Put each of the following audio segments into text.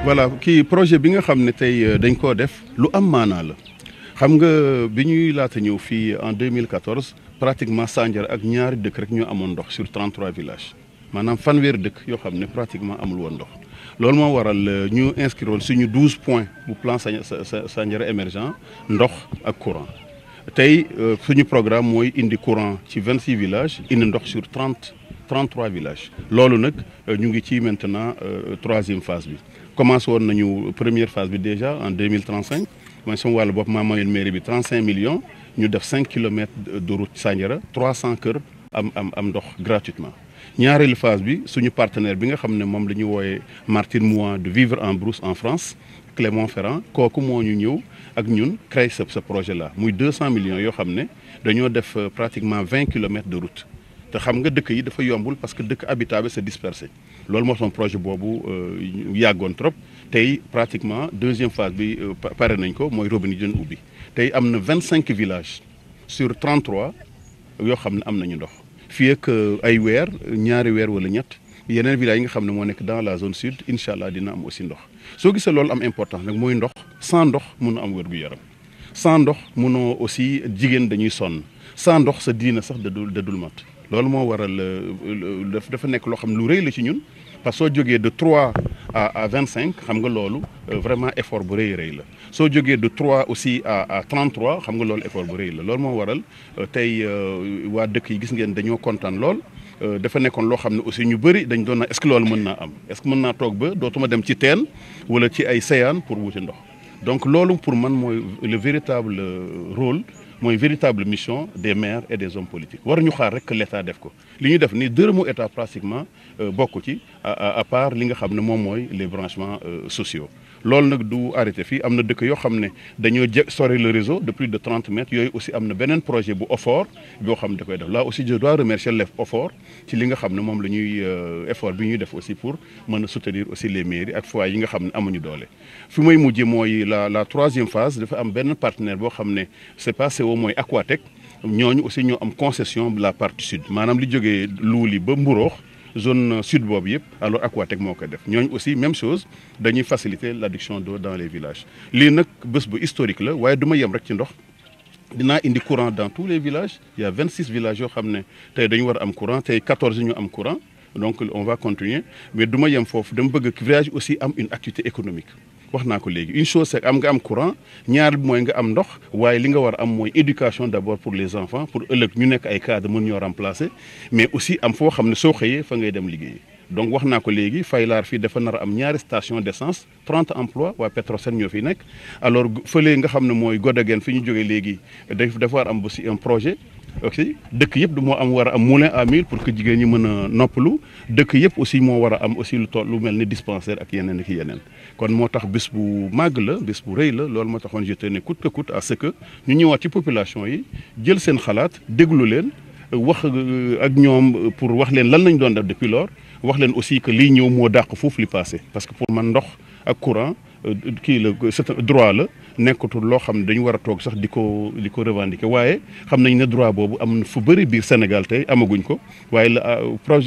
voilà kii projet bi nga xam ne tey dañ koo def lu am maanaa la xam nga bi ñuy laata ñëw fii en 2014 pratiquement Sandiara ak ñaari dëkk rek ñoo amoon ndox sur 33 villages maanaam fanweeri dëkk yoo xam ne pratiquement amul woon ndox loolu moo waral ñu inscrire suñu 12 points bu plan Sandiara émergent ndox ak courant tey suñu programme mooy indi courant ci 26 villages indi ndox sur 33 villages loolu nag ñu ngi ci maintenant troisième phase bi commencé woon nañu première phase bi déjà en 2035 man sama wàllu bopp maa mayoon mairie bi 35 millions ñu def 5 kilomètres de route Sandiara 300 kër am ndox gratuitement ñaareelu phase bi suñu partenaire bi nga xam ne moom la ñu wooyee Martin Mouan de Vivre en Brousse en France Clermont-Ferrand kooku moo ñu ñëw ak ñun créé ce projet là muy 200 millions yoo xam ne dañoo def pratiquement 20 kilomètres de route te xam nga dëkk yi dafa yombul parce que dëkk habitat bi c'est dispersé loolu moo tax projet boobu yàggoon trop tey pratiquement deuxième phase bi pare nañ ko mooy robinet yi doon ubbi tey am na 25 villages sur 33 yoo xam ne am nañu ndox fii ak ay weer ñaari weer wala ñett yeneen villages yi nga xam ne moo nekk dans la zone sud incha allah dina am aussi ndox soo gisee loolu am importance nag mooy ndox sans ndox mun am wér-gu-yaram sans ndox munoo aussi jigéen dañuy sonn sans ndox sa diina sax dadul mat loolu moo waral dafa nekk loo xam ne lu rëy la ci ñun parce que soo jógee de 3 à 25 xam nga loolu vraiment effort bu rëy la soo jógee de 3 aussi à 33 xam nga loolu effort bu rëy la loolu moo waral tey waa dëkk yi gis ngeen dañoo kontaan lool dafa nekkoon loo xam ne aussi ñu bëri dañ doon na est-ce que loolu mën naa am est-ce que mën naa toog ba dootuma dem ci teen wala ci ay séyaan pour wuti ndox donc loolu pour man mooy le véritable rôle mooy véritable mission des maires et des hommes politiques war ñu xaar rek que l'État def ko li ñu def ni dërëmu État pratiquement bokk ci à part li nga xam ne moom mooy les branchements sociaux loolu nag du arrêté fii am na dëkk yoo xam ne dañoo sori le réseau de plus de 30 mètres yooyu aussi am na beneen projet bu OFOR boo xam ne da koy def là aussi je dois remercier l'OFOR ci li nga xam ne moom la ñuy effort bi ñuy def aussi pour mën a soutenir aussi les mairies ak foyers yi nga xam ne amuñu doole fi may mujjee mooy la troisième phase dafa am benn partenaire boo xam ne c'est pas CO mooy Aquatec ñooñu aussi ñoo am concession la partie sud maanaam li jógee Luuli ba Mburoox zone sud boobu yëpp alors Aquatec moo ko def ñooñu aussi même chose dañuy faciliter l'adduction d'eau dans les villages lii nag bés bu historique la waaye du ma yem rek ci ndox dinaa indi courant dans tous les villages il y a 26 villages yoo xam ne tey dañu war a am courant tey 14 ñu am courant donc on va continuer mais du ma yem foofu dama bëgg village aussi am une activité économique wax naa ko léegi une chose c'est am nga am courant ñaar bi mooy nga am ndox waaye li nga war a am mooy éducation d'abord pour les enfants pour ëllëg ñu nekk ay cadres mën ñoo remplacer mais aussi am foo xam ne soo xëyee fa ngay dem liggéey donc wax naa ko léegi Faylar fii dafa nar a am ñaari station d'essence 30 emplois waa Petrosen ñoo fi nekk alors fële nga xam ne mooy Godagen fi ñu jógee léegi dafa war am aussi un projet aussi dëkk yëpp moo am war a am moulin à mil pour que jigéen ñi mën a noppalu dëkk yëpp aussi moo war a am aussi lu toll lu mel ni dispensaire ak yeneen ak yeneen kon moo tax bés bu màgg la bés bu rëy la loolu moo taxoon je tenais coûte que coûte à ce que ñu ñëwaat ci population yi jël seen xalaat déglu leen wax ak ñoom pour wax leen lan lañ doon def depuis lors wax leen aussi que lii ñëw moo dàq foofu li passé parce que pour man ndox ak courant kii la c'est droit la nekkatul loo xam ne dañu war a toog sax di ko revendiquer waaye xam nañ ne droit boobu am na fu bëri biir Sénégal tey amaguñ ko waaye la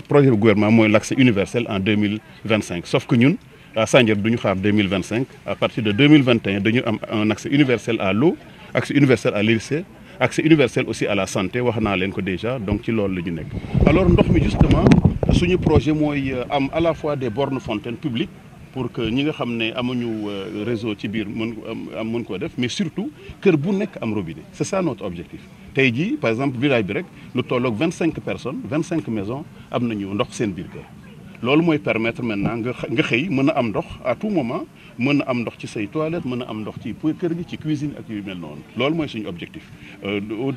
projet du gouvernement mooy l'accès universel en 2025 sauf que ñun à Sandiara du ñu xaar 2025 à partir de 2021 dañu am un accès universel à l'eau accès universel à l'électricité accès universel aussi à la santé wax naa leen ko déjà donc ci loolu la ñu nekk alors ndox mi justement suñu projet mooy am à la fois des bornes fontaines publiques pour que ñi nga xam ne amuñu réseau ci biir mën koo def mais surtout kër bu nekk am robinet c'est ça notre objectif tey jii par exemple village bi rek lu tolloog 25 personnes 25 maisons am nañu ndox seen biir kër loolu mooy permettre maintenant nga xëy mën a am ndox à tout moment mën a am ndox ci say toilettes mën a am ndox ci kër gi ci cuisine ak yu mel noonu loolu mooy suñu objectif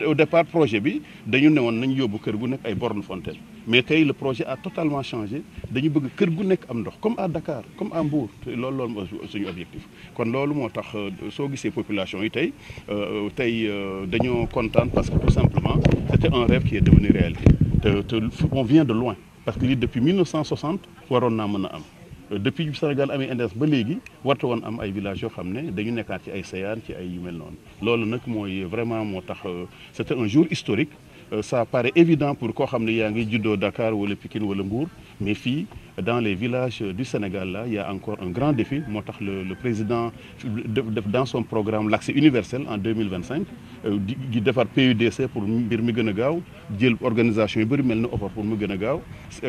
au départ projet bi dañu ne woon nañu yóbbu kër gu nekk ay bornes fontaines mais tey le projet a totalement changé dañu bëgg kër gu nekk am ndox comme à Dakar comme à Mbour loolu mooy suñu objectif kon loolu moo tax soo gisee population yi tey dañoo kontaan parce que tout simplement c'était un rêve qui est devenu réalité te on vient de loin parce que lii depuis 1960 waroon naa mën a am depuis Sénégal amee indépendance ba léegi warta woon am ay villages yoo xam ne dañu nekkaat ci ay séyaan ci ay yu mel noonu loolu nag mooy vraiment moo tax c'était un jour historique ça paraît évident pour koo xam ne yaa ngi juddoo Dakar wala Pikine wala Mbour, mais fii dans les villages du Sénégal là il y a encore un grand défi. moo tax le président def dans son programme l'accès universel en 2025 di defar PUDC pour mbir mi gën a gaaw, jël organisation yu bëri mel ni OFOR pour mu gën a gaaw,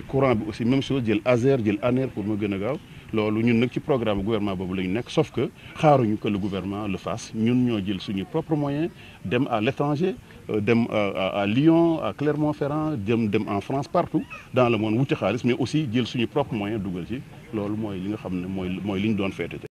courant bi aussi même chose, jël ASER jël ANER pour mu gën a gaaw. loolu ñun nag ci programme gouvernement boobu la ñu nekk, sauf que xaaruñu que le gouvernement le fasse. ñun ñoo jël suñu propre moyen dem à l'étranger, dem à Lyon, à Clermont-Ferrand, dem en France, partout dans le monde wuti xaalis, mais aussi jël suñu propre moyen dugal ci. loolu mooy li nga xam ne mooy li ñu doon féete.